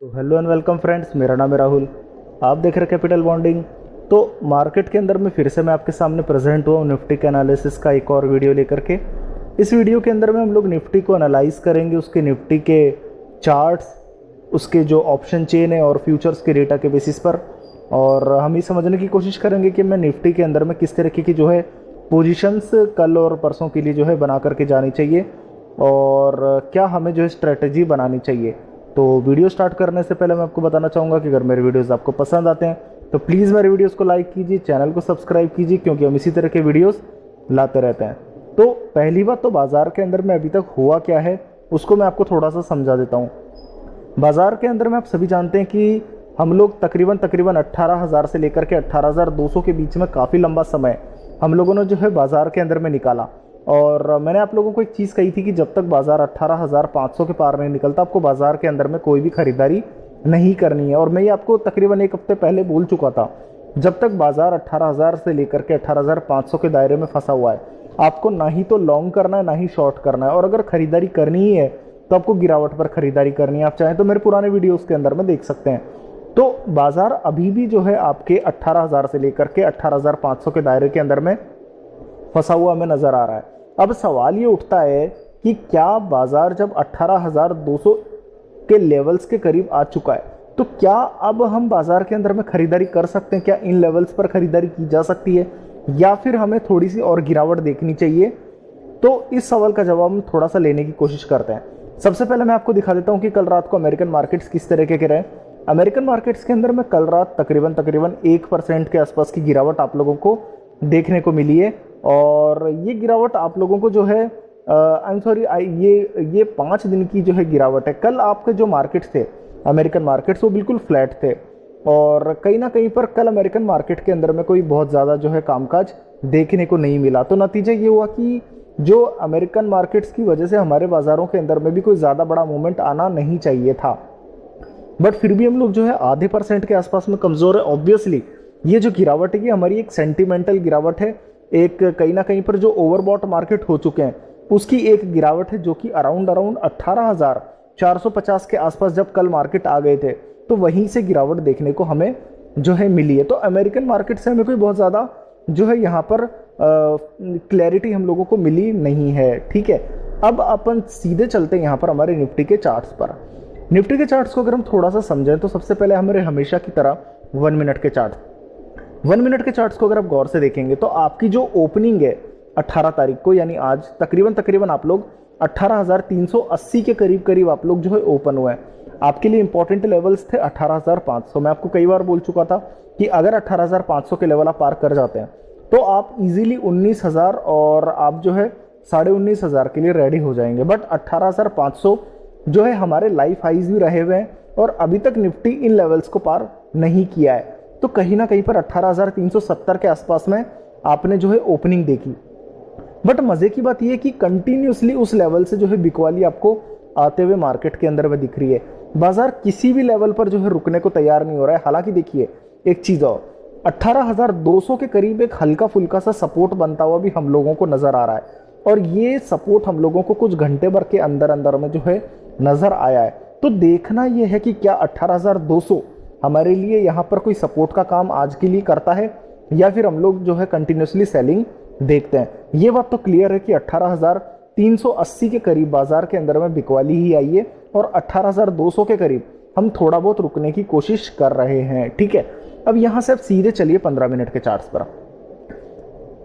तो hello and welcome friends, मेरा नाम है राहुल। आप देख रहे हैं कैपिटल बॉन्डिंग। तो मार्केट के अंदर में फिर से मैं आपके सामने प्रेजेंट हुआ हूँ निफ्टी के एनालिसिस का एक और वीडियो लेकर के। इस वीडियो के अंदर में हम लोग निफ्टी को एनालाइज करेंगे, उसके निफ्टी के चार्ट्स, उसके जो ऑप्शन चेन है और फ्यूचर्स के डेटा के बेसिस पर। और हम ये समझने की कोशिश करेंगे कि मैं निफ्टी के अंदर में किस तरीके की जो है पोजीशंस कल और परसों के लिए जो है बना करके जानी चाहिए और क्या हमें जो है स्ट्रेटजी बनानी चाहिए। तो वीडियो स्टार्ट करने से पहले मैं आपको बताना चाहूँगा कि अगर मेरे वीडियोस आपको पसंद आते हैं तो प्लीज़ मेरे वीडियोस को लाइक कीजिए, चैनल को सब्सक्राइब कीजिए, क्योंकि हम इसी तरह के वीडियोस लाते रहते हैं। तो पहली बात तो बाज़ार के अंदर में अभी तक हुआ क्या है उसको मैं आपको थोड़ा सा समझा देता हूँ। बाज़ार के अंदर में आप सभी जानते हैं कि हम लोग तकरीबन 18,000 से लेकर के 18,200 के बीच में काफ़ी लंबा समय हम लोगों ने जो है बाज़ार के अंदर में निकाला। और मैंने आप लोगों को एक चीज़ कही थी कि जब तक बाज़ार 18,500 के पार नहीं निकलता आपको बाज़ार के अंदर में कोई भी खरीदारी नहीं करनी है। और मैं ये आपको तकरीबन एक हफ्ते पहले बोल चुका था, जब तक बाज़ार 18,000 से लेकर के 18,500 के दायरे में फंसा हुआ है आपको ना ही तो लॉन्ग करना है ना ही शॉर्ट करना है। और अगर खरीदारी करनी ही है तो आपको गिरावट पर खरीदारी करनी है। आप चाहें तो मेरे पुराने वीडियोस के अंदर में देख सकते हैं। तो बाज़ार अभी भी जो है आपके 18,000 से लेकर के 18,500 के दायरे के अंदर में फंसा हुआ हमें नज़र आ रहा है। अब सवाल ये उठता है कि क्या बाज़ार जब 18,200 के लेवल्स के करीब आ चुका है तो क्या अब हम बाज़ार के अंदर में खरीदारी कर सकते हैं? क्या इन लेवल्स पर खरीदारी की जा सकती है या फिर हमें थोड़ी सी और गिरावट देखनी चाहिए? तो इस सवाल का जवाब हम थोड़ा सा लेने की कोशिश करते हैं। सबसे पहले मैं आपको दिखा देता हूं कि कल रात को अमेरिकन मार्केट्स किस तरीके के रहे। अमेरिकन मार्केट्स के अंदर में कल रात तकरीबन 1% के आसपास की गिरावट आप लोगों को देखने को मिली है। और ये गिरावट आप लोगों को जो है आई एम सॉरी ये 5 दिन की जो है गिरावट है। कल आपके जो मार्केट्स थे अमेरिकन मार्केट्स वो बिल्कुल फ्लैट थे और कहीं ना कहीं पर कल अमेरिकन मार्केट के अंदर में कोई बहुत ज़्यादा जो है कामकाज देखने को नहीं मिला। तो नतीजा ये हुआ कि जो अमेरिकन मार्केट्स की वजह से हमारे बाज़ारों के अंदर में भी कोई ज़्यादा बड़ा मूवमेंट आना नहीं चाहिए था, बट फिर भी हम लोग जो है आधे % के आसपास में कमज़ोर है। ऑब्वियसली ये जो गिरावट है ये हमारी एक सेंटिमेंटल गिरावट है, एक कहीं ना कहीं पर जो ओवरबॉट मार्केट हो चुके हैं उसकी एक गिरावट है, जो कि अराउंड 18,450 के आसपास जब कल मार्केट आ गए थे तो वहीं से गिरावट देखने को हमें जो है मिली है। तो अमेरिकन मार्केट से हमें कोई बहुत ज़्यादा जो है यहाँ पर क्लैरिटी हम लोगों को मिली नहीं है। ठीक है, अब अपन सीधे चलते हैं यहाँ पर हमारे निफ्टी के चार्ट्स पर। निफ्टी के चार्ट्स को अगर हम थोड़ा सा समझें तो सबसे पहले हमारे हमेशा की तरह 1 मिनट के चार्ट, 1 मिनट के चार्ट्स को अगर आप गौर से देखेंगे तो आपकी जो ओपनिंग है 18 तारीख को, यानी आज तकरीबन आप लोग 18,380 के करीब आप लोग जो है ओपन हुए हैं। आपके लिए इंपॉर्टेंट लेवल्स थे 18,500। मैं आपको कई बार बोल चुका था कि अगर 18,500 के लेवल आप पार कर जाते हैं तो आप इजीली 19,000 और आप जो है 19,500 के लिए रेडी हो जाएंगे। बट 18,500 जो है हमारे लाइफ हाइज भी रहे हुए हैं और अभी तक निफ्टी इन लेवल्स को पार नहीं किया है। तो कहीं ना कहीं पर 18,370 के आसपास में आपने जो है ओपनिंग देखी। बट मजे की बात यह कि कंटिन्यूसली उस लेवल से जो है बिकवाली आपको आते हुए मार्केट के अंदर में दिख रही है। बाजार किसी भी लेवल पर जो है रुकने को तैयार नहीं हो रहा है। हालांकि देखिए एक चीज और, 18,200 के करीब एक हल्का फुल्का सा सपोर्ट बनता हुआ भी हम लोगों को नजर आ रहा है और ये सपोर्ट हम लोगों को कुछ घंटे भर के अंदर में जो है नजर आया है। तो देखना यह है कि क्या 18,200 हमारे लिए यहाँ पर कोई सपोर्ट का काम आज के लिए करता है या फिर हम लोग जो है कंटिन्यूसली सेलिंग देखते हैं। ये बात तो क्लियर है कि 18,380 के करीब बाजार के अंदर में बिकवाली ही आई है और 18,200 के करीब हम थोड़ा बहुत रुकने की कोशिश कर रहे हैं। ठीक है, अब यहां से आप सीधे चलिए 15 मिनट के चार्ट्स पर।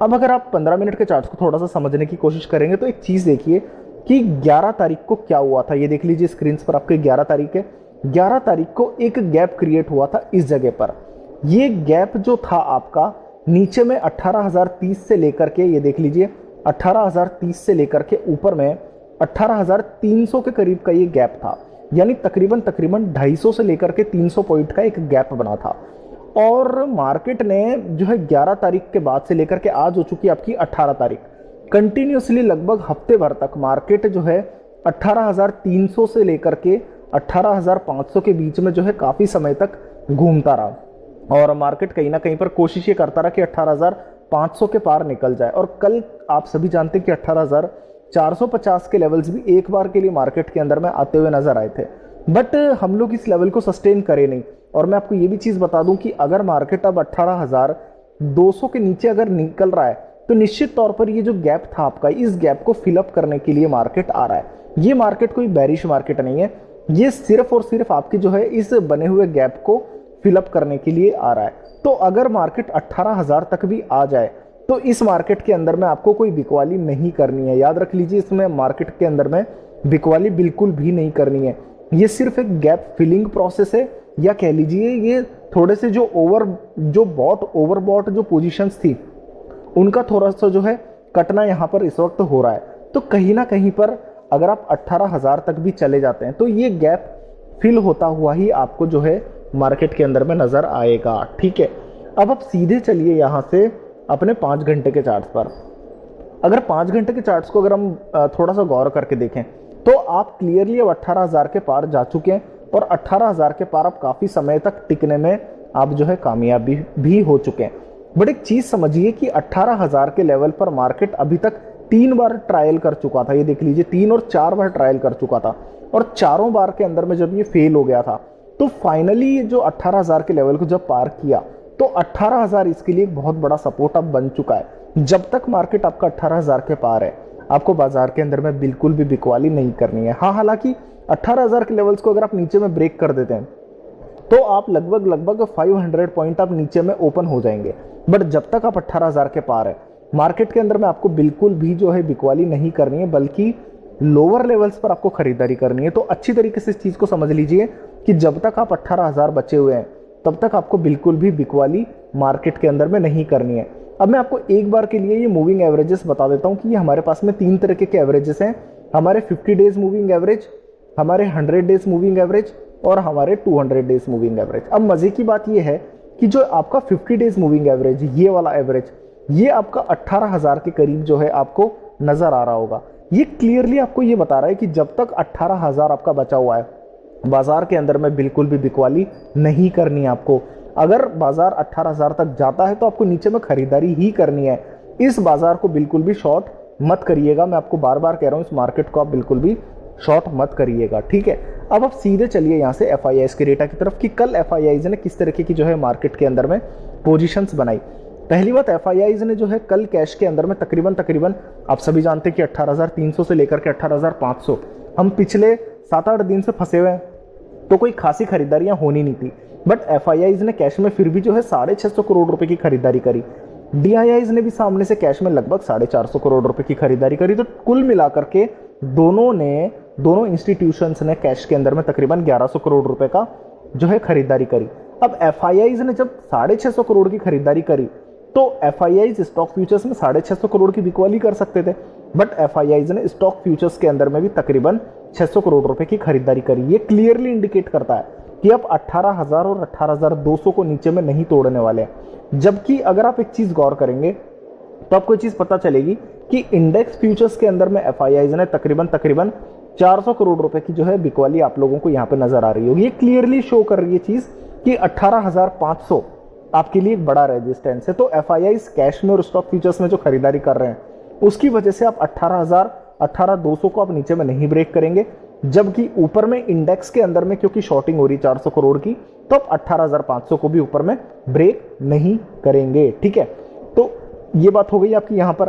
अब अगर आप 15 मिनट के चार्ट्स को थोड़ा सा समझने की कोशिश करेंगे तो एक चीज देखिए कि 11 तारीख को क्या हुआ था। ये देख लीजिए स्क्रीन पर आपके 11 तारीख है। 11 तारीख को एक गैप क्रिएट हुआ था इस जगह पर। ये गैप जो था आपका नीचे में 18,030 से लेकर के, ये देख लीजिए 18,030 से लेकर के ऊपर में 18,300 के करीब का ये गैप था, यानी तकरीबन 250 से लेकर के 300 पॉइंट का एक गैप बना था। और मार्केट ने जो है 11 तारीख के बाद से लेकर के आज हो चुकी आपकी 18 तारीख, कंटिन्यूसली लगभग हफ्ते भर तक मार्केट जो है 18,300 से लेकर के 18,500 के बीच में जो है काफी समय तक घूमता रहा और मार्केट कहीं ना कहीं पर कोशिश ये करता रहा कि 18,500 के पार निकल जाए। और कल आप सभी जानते हैं कि 18,450 के लेवल्स भी एक बार के लिए मार्केट के अंदर में आते हुए नजर आए थे। बट हम लोग इस लेवल को सस्टेन करें नहीं। और मैं आपको ये भी चीज़ बता दूं कि अगर मार्केट अब 18,200 के नीचे अगर निकल रहा है तो निश्चित तौर पर ये जो गैप था आपका, इस गैप को फिलअप करने के लिए मार्केट आ रहा है। ये मार्केट कोई बैरिश मार्केट नहीं है, ये सिर्फ और सिर्फ आपकी जो है इस बने हुए गैप को फिलअप करने के लिए आ रहा है। तो अगर मार्केट 18,000 तक भी आ जाए तो इस मार्केट के अंदर में आपको कोई बिकवाली नहीं करनी है। याद रख लीजिए, इसमें मार्केट के अंदर में बिकवाली बिल्कुल भी नहीं करनी है। ये सिर्फ एक गैप फिलिंग प्रोसेस है, या कह लीजिए ये थोड़े से जो ओवरबॉट जो पोजीशंस थी उनका थोड़ा सा जो है कटना यहाँ पर इस वक्त हो रहा है। तो कहीं ना कहीं पर अगर आप 18,000 तक भी चले जाते हैं तो ये गैप फिल होता हुआ ही आपको जो है मार्केट के अंदर में नजर आएगा। ठीक है, अब आप सीधे चलिए यहाँ से अपने 5 घंटे के चार्ट पर। अगर 5 घंटे के चार्ट्स को अगर हम थोड़ा सा गौर करके देखें तो आप क्लियरली अब 18,000 के पार जा चुके हैं, और 18,000 के पार आप काफी समय तक टिकने में आप जो है कामयाबी भी हो चुके हैं। बट एक चीज समझिए कि 18,000 के लेवल पर मार्केट अभी तक 3 बार ट्रायल कर चुका था। ये देख लीजिए, 3 और 4 बार ट्रायल कर चुका था, और चारों बार के अंदर में जब ये फेल हो गया था तो फाइनली ये जो 18,000 के लेवल को जब पार किया तो 18,000 इसके लिए एक बहुत बड़ा सपोर्ट अब बन चुका है। जब तक मार्केट आपका 18,000 के पार है आपको बाजार के अंदर में बिल्कुल भी बिकवाली नहीं करनी है। हाँ, हालांकि 18,000 के लेवल्स को अगर आप नीचे में ब्रेक कर देते हैं तो आप लगभग 500 पॉइंट आप नीचे में ओपन हो जाएंगे। बट जब तक आप 18,000 के पार है मार्केट के अंदर में आपको बिल्कुल भी जो है बिकवाली नहीं करनी है, बल्कि लोअर लेवल्स पर आपको खरीदारी करनी है। तो अच्छी तरीके से इस चीज को समझ लीजिए कि जब तक आप 18,000 बचे हुए हैं तब तक आपको बिल्कुल भी बिकवाली मार्केट के अंदर में नहीं करनी है। अब मैं आपको एक बार के लिए ये मूविंग एवरेजेस बता देता हूं कि ये हमारे पास में 3 तरह के एवरेजेस हैं। हमारे 50 डेज मूविंग एवरेज, हमारे 100 डेज मूविंग एवरेज और हमारे 200 डेज मूविंग एवरेज। अब मजे की बात ये है कि जो आपका 50 डेज मूविंग एवरेज, ये वाला एवरेज, ये आपका 18,000 के करीब जो है आपको नजर आ रहा होगा। ये क्लियरली आपको ये बता रहा है कि जब तक 18,000 आपका बचा हुआ है बाजार के अंदर में बिल्कुल भी बिकवाली नहीं करनी है आपको। अगर बाजार 18,000 तक जाता है तो आपको नीचे में खरीदारी ही करनी है। इस बाजार को बिल्कुल भी शॉर्ट मत करिएगा। मैं आपको बार बार कह रहा हूं, इस मार्केट को आप बिल्कुल भी शॉर्ट मत करिएगा। ठीक है, अब आप सीधे चलिए यहाँ से एफआईआईज के डेटा की तरफ कि कल एफआईआईज ने किस तरीके की जो है मार्केट के अंदर में पोजीशंस बनाई। पहली बात, एफआईआईज ने जो है कल कैश के अंदर में तकरीबन आप सभी जानते हैं कि 18,300 से लेकर के 18,500 हम पिछले 7-8 दिन से फंसे हुए हैं, तो कोई खासी खरीदारियां होनी नहीं थी। बट एफआईआईज ने कैश में फिर भी जो है 650 करोड़ रुपए की खरीदारी करी। डीआईआईज ने भी सामने से कैश में लगभग 450 करोड़ रुपए की खरीदारी करी। तो कुल मिलाकर के दोनों इंस्टीट्यूशंस ने कैश के अंदर में तकरीबन 1100 करोड़ रुपए का जो है खरीदारी करी। अब एफआईआईज ने जब 650 करोड़ की खरीदारी करी तो एफआईआईज स्टॉक फ्यूचर्स में 650 करोड़ की बिकवाली कर सकते थे, बट एफआईआईज ने स्टॉक फ्यूचर्स के अंदर में भी तकरीबन 600 करोड़ रुपए की खरीदारी करी। ये क्लियरली इंडिकेट करता है कि आप 18,000 और 18,200 को नीचे में नहीं तोड़ने वाले हैं। जबकि अगर आप एक चीज गौर करेंगे तो आपको एक चीज पता चलेगी कि इंडेक्स फ्यूचर्स के अंदर में एफआईआईज ने तकरीबन 400 करोड़ रुपए की जो है बिकवाली आप लोगों को यहाँ पे नजर आ रही होगी। ये क्लियरली शो कर रही है चीज कि 18,500 आपके लिए एक बड़ा रेजिस्टेंस है। तो एफआईआईज कैश में और स्टॉक फ्यूचर्स में जो खरीदारी कर रहे हैं उसकी वजह से आप 18,200 को आप नीचे में नहीं ब्रेक करेंगे। जबकि ऊपर में इंडेक्स के अंदर में क्योंकि शॉर्टिंग हो रही 400 करोड़ की, तो आप 18,500 को भी ऊपर में ब्रेक नहीं करेंगे। ठीक है, तो ये बात हो गई आपकी यहां पर।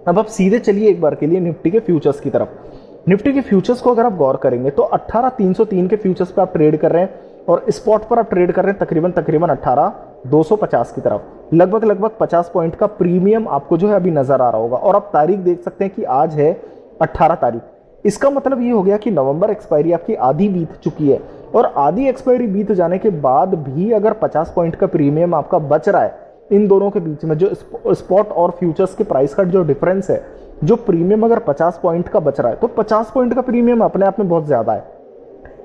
अब आप सीधे चलिए एक बार के लिए निफ्टी के फ्यूचर्स की तरफ। निफ्टी के फ्यूचर्स को अगर आप गौर करेंगे तो 18,303 के फ्यूचर्स पे आप ट्रेड कर रहे हैं और स्पॉट पर आप ट्रेड कर रहे हैं तकरीबन 18,250 की तरफ। लगभग 50 पॉइंट का प्रीमियम आपको जो है अभी नजर आ रहा होगा। और आप तारीख देख सकते हैं कि आज है 18 तारीख। इसका मतलब ये हो गया कि नवंबर एक्सपायरी आपकी आधी बीत चुकी है, और आधी एक्सपायरी बीत जाने के बाद भी अगर 50 पॉइंट का प्रीमियम आपका बच रहा है इन दोनों के बीच में, जो स्पॉट और फ्यूचर्स के प्राइस का जो डिफरेंस है, जो प्रीमियम अगर 50 पॉइंट का बच रहा है तो 50 पॉइंट का प्रीमियम अपने आप में बहुत ज्यादा है।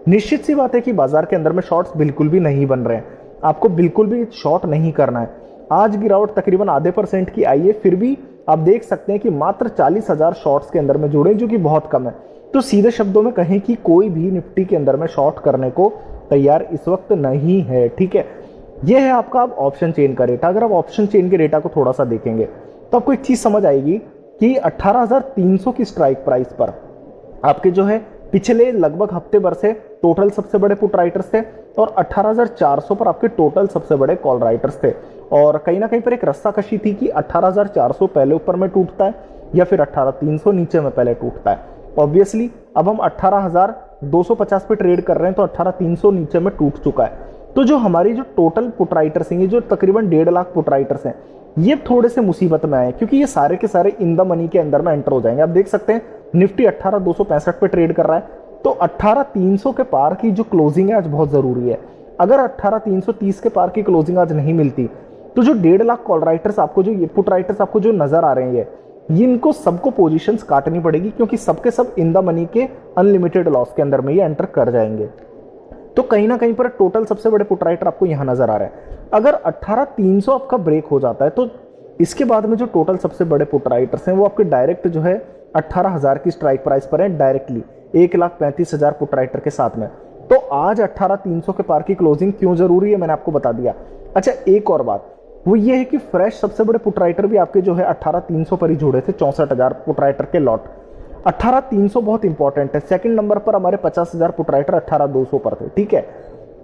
निश्चित सी बात है कि बाजार के अंदर में शॉर्ट्स बिल्कुल भी नहीं बन रहे हैं, आपको बिल्कुल भी शॉर्ट नहीं करना है। आज गिरावट तकरीबन आधे % की आई है, फिर भी आप देख सकते हैं कि मात्र 40,000 शॉर्ट्स के अंदर में जुड़े, जो कि बहुत कम है। तो सीधे शब्दों में कहें कि कोई भी निफ्टी के अंदर में शॉर्ट करने को तैयार इस वक्त नहीं है। ठीक है, यह है आपका अब ऑप्शन चेन का रेटा। अगर आप ऑप्शन चेन के रेटा को थोड़ा सा देखेंगे तो आपको एक चीज समझ आएगी कि 18,300 की स्ट्राइक प्राइस पर आपके जो है पिछले लगभग हफ्ते भर से टोटल सबसे बड़े पुट राइटर्स थे और 18,400 पर आपके टोटल सबसे बड़े कॉल राइटर्स थे। और कहीं ना कहीं पर एक रस्साकशी थी कि 18,400 पहले ऊपर में टूटता है या फिर 18,300 नीचे में पहले टूटता है। ऑब्वियसली अब हम 18,250 पे ट्रेड कर रहे हैं तो 18,300 नीचे में टूट चुका है। तो जो हमारी जो टोटल पुट राइटर्स हैं, ये जो तकरीबन 1.5 लाख पुट राइटर्स हैं, ये थोड़े से मुसीबत में आए क्योंकि ये सारे के सारे इन द मनी के अंदर में एंटर हो जाएंगे। आप देख सकते हैं निफ्टी 18,265 पे ट्रेड कर रहा है, तो 18,300 के पार की जो क्लोजिंग है आज बहुत जरूरी है। अगर 18,330 के पार की क्लोजिंग आज नहीं मिलती तो जो 1.5 लाख कॉल राइटर्स आपको, जो ये पुट राइटर्स आपको जो नजर आ रहे हैं, ये इनको सबको पोजीशंस काटनी पड़ेगी क्योंकि सबके सब इन द मनी के अनलिमिटेड लॉस के अंदर में ये एंटर कर जाएंगे। तो कहीं ना कहीं पर टोटल सबसे बड़े पुट राइटर आपको यहां नजर आ रहा है। अगर 18,300 आपका ब्रेक हो जाता है तो इसके बाद में जो टोटल सबसे बड़े पुट राइटर्स हैं वो आपके डायरेक्ट जो है 18,000 की स्ट्राइक प्राइस पर है, डायरेक्टली 1,35,000 पुट राइटर के साथ में। तो आज 18,300 के पार की क्लोजिंग क्यों जरूरी है मैंने आपको बता दिया। अच्छा, एक और बात वो ये है कि फ्रेश सबसे बड़े पुट राइटर भी आपके जो है 18,300 पर ही जुड़े थे, 64,000 पुट राइटर के लॉट। 18,300 बहुत इंपॉर्टेंट है। सेकंड नंबर पर हमारे 50,000 पुट राइटर 18,200 पर थे, ठीक है।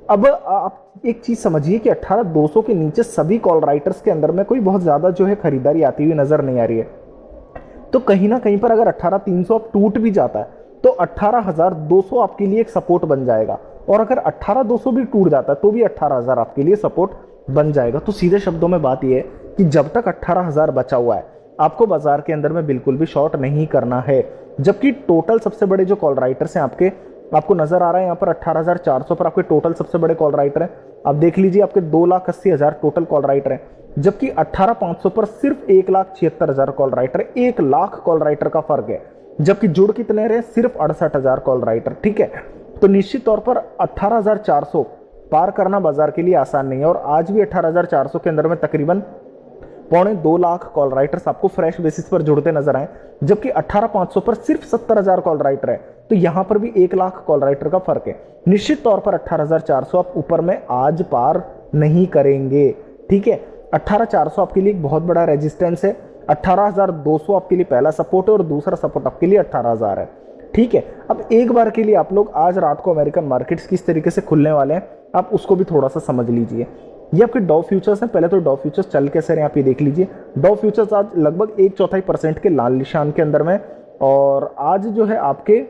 अब आप एक चीज समझिए कि 18,200 के नीचे सभी कॉल राइटर्स के अंदर में कोई बहुत ज्यादा जो है खरीदारी आती हुई नजर नहीं आ रही है। तो कहीं ना कहीं पर अगर 18,300 अब टूट भी जाता है तो 18,200 आपके लिए एक सपोर्ट बन जाएगा, और अगर 18,200 भी टूट जाता है तो भी 18,000 आपके लिए सपोर्ट बन जाएगा। तो सीधे शब्दों में बात यह है कि जब तक 18,000 बचा हुआ है आपको बाजार के अंदर में बिल्कुल भी शॉर्ट नहीं करना है। जबकि टोटल सबसे बड़े जो कॉल राइटर्स हैं आपको नजर आ रहा है यहाँ पर 18,400 पर आपके टोटल सबसे बड़े कॉल राइटर हैं। आप देख लीजिए आपके 2,80,000 टोटल कॉल राइटर हैं, जबकि 18,500 पर सिर्फ 1,76,000 call writer, 1 lakh call writer का फर्क है। जबकि जुड़ कितने रहे? सिर्फ 68,000 कॉल राइटर, ठीक है। तो निश्चित तौर पर 18,400 पार करना बाजार के लिए आसान नहीं है, और आज भी 18,400 के अंदर में तकरीबन 1.25 लाख कॉल राइटर्स आपको फ्रेश बेसिस पर जुड़ते नजर आए, जबकि 18,500 पर सिर्फ 70,000 कॉल राइटर है। तो यहां पर भी 1 लाख कॉल राइटर का फर्क है। निश्चित तौर पर 18,400 आप ऊपर में आज पार नहीं करेंगे, ठीक है। 18,400 आपके लिए एक बहुत बड़ा रेजिस्टेंस है। 18,200 आपके लिए पहला सपोर्ट है और दूसरा सपोर्ट आपके लिए 18,000 है, ठीक है। अब एक बार के लिए आप लोग आज रात को अमेरिकन मार्केट्स किस तरीके से खुलने वाले हैं आप उसको भी थोड़ा सा समझ लीजिए। ये आपके डॉ फ्यूचर्स हैं। पहले तो डॉ फ्यूचर्स चल कैसे रहे आप ये देख लीजिए। डॉ फ्यूचर्स आज लगभग 1/4% के लाल निशान के अंदर में, और आज जो है आपके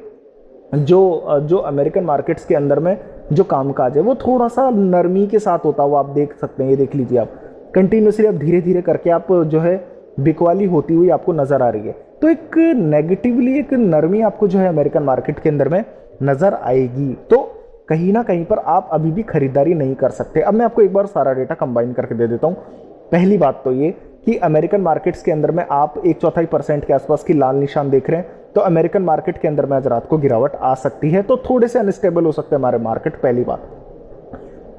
जो अमेरिकन मार्केट्स के अंदर में जो कामकाज है वो थोड़ा सा नरमी के साथ होता हुआ आप देख सकते हैं। ये देख लीजिए आप कंटिन्यूसली आप धीरे धीरे करके आप जो है बिकवाली होती हुई आपको नजर आ रही है। तो एक नेगेटिवली एक नरमी आपको जो है अमेरिकन मार्केट के अंदर में नजर आएगी। तो कहीं ना कहीं पर आप अभी भी खरीदारी नहीं कर सकते। अब मैं आपको एक बार सारा डेटा कंबाइन करके दे देता हूं। पहली बात तो ये कि अमेरिकन मार्केट्स के अंदर में आप 1/4% के आसपास की लाल निशान देख रहे हैं, तो अमेरिकन मार्केट के अंदर में आज रात को गिरावट आ सकती है, तो थोड़े से अनस्टेबल हो सकते हैं हमारे मार्केट, पहली बात।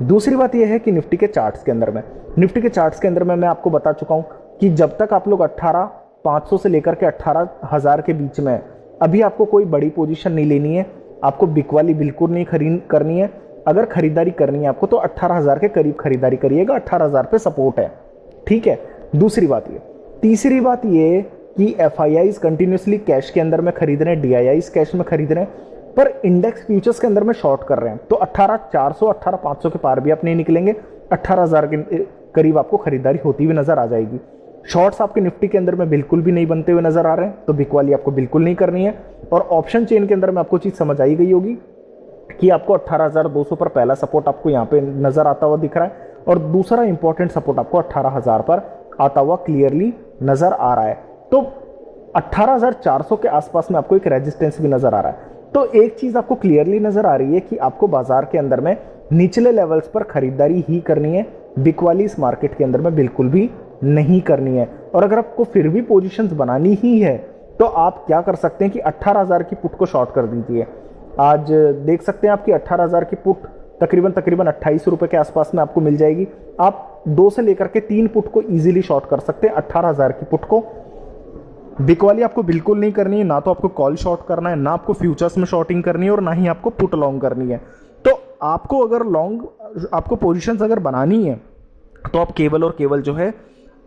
दूसरी बात यह है कि निफ्टी के चार्ट्स के अंदर में मैं आपको बता चुका हूं कि जब तक आप लोग 18,500 से लेकर के 18,000 के बीच में, अभी आपको कोई बड़ी पोजीशन नहीं लेनी है, आपको बिकवाली बिल्कुल नहीं खरीद करनी है। अगर खरीदारी करनी है आपको तो 18,000 के करीब खरीदारी करिएगा, 18,000 पे सपोर्ट है, ठीक है। दूसरी बात ये, तीसरी बात ये कि FIIs कंटिन्यूसली कैश के अंदर में खरीद रहे हैं, DIIs कैश में खरीद रहे हैं, पर इंडेक्स फ्यूचर्स के अंदर में शॉर्ट कर रहे हैं। तो 18,400 18,500 के पार भी आप नहीं निकलेंगे, 18,000 के करीब आपको खरीदारी होती हुई नजर आ जाएगी। शॉर्ट्स आपके निफ्टी के अंदर में बिल्कुल भी नहीं बनते हुए नजर आ रहे हैं, तो बिकवाली आपको बिल्कुल नहीं करनी है। और ऑप्शन चेन के अंदर में आपको चीज समझ आई गई होगी कि आपको 18,200 पर पहला सपोर्ट आपको यहाँ पे नजर आता हुआ दिख रहा है, और दूसरा इंपॉर्टेंट सपोर्ट आपको 18,000 पर आता हुआ क्लियरली नजर आ रहा है। तो 18,400 के आसपास में आपको एक रेजिस्टेंस भी नजर आ रहा है। तो एक चीज आपको क्लियरली नजर आ रही है कि आपको बाजार के अंदर में निचले लेवल्स पर खरीदारी ही करनी है, बिकवाली इस मार्केट के अंदर में बिल्कुल भी नहीं करनी है। और अगर आपको फिर भी पोजीशंस बनानी ही है तो आप क्या कर सकते हैं कि 18,000 की पुट को शॉर्ट कर दीजिए। आज देख सकते हैं आपकी 18,000 की पुट तकरीबन 28 रुपए के आसपास में आपको मिल जाएगी। आप 2 से लेकर के 3 पुट को इजीली शॉर्ट कर सकते हैं। 18,000 की पुट को बिकवाली आपको बिल्कुल नहीं करनी है, ना तो आपको कॉल शॉर्ट करना है, ना आपको फ्यूचर्स में शॉर्टिंग करनी है, और ना ही आपको पुट लॉन्ग करनी है। तो आपको अगर लॉन्ग आपको पोजीशंस अगर बनानी है तो आप केवल और केवल जो है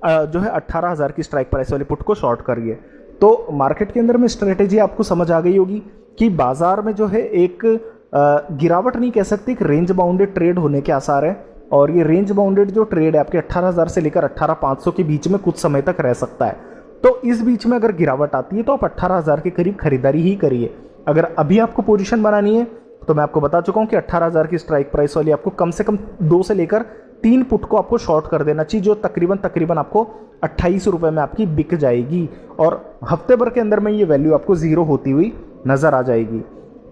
18,000 की स्ट्राइक प्राइस वाली पुट को शॉर्ट करिए। तो मार्केट के अंदर में स्ट्रेटेजी आपको समझ आ गई होगी कि बाजार में जो है एक गिरावट नहीं कह सकते, एक रेंज बाउंडेड ट्रेड होने के आसार है। और ये रेंज बाउंडेड जो ट्रेड है आपके 18,000 से लेकर 18,500 के बीच में कुछ समय तक रह सकता है। तो इस बीच में अगर गिरावट आती है तो आप 18,000 के करीब खरीदारी ही करिए। अगर अभी आपको पोजीशन बनानी है तो मैं आपको बता चुका हूं कि 18,000 की स्ट्राइक प्राइस वाली आपको कम से कम 2 से लेकर 3 पुट को आपको शॉर्ट कर देना चाहिए, जो तकरीबन आपको 28 रुपए में आपकी बिक जाएगी और हफ्ते भर के अंदर में ये वैल्यू आपको जीरो होती हुई नजर आ जाएगी।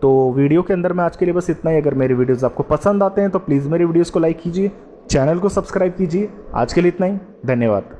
तो वीडियो के अंदर में आज के लिए बस इतना ही। अगर मेरे वीडियोस आपको पसंद आते हैं तो प्लीज़ मेरे वीडियोस को लाइक कीजिए, चैनल को सब्सक्राइब कीजिए। आज के लिए इतना ही, धन्यवाद।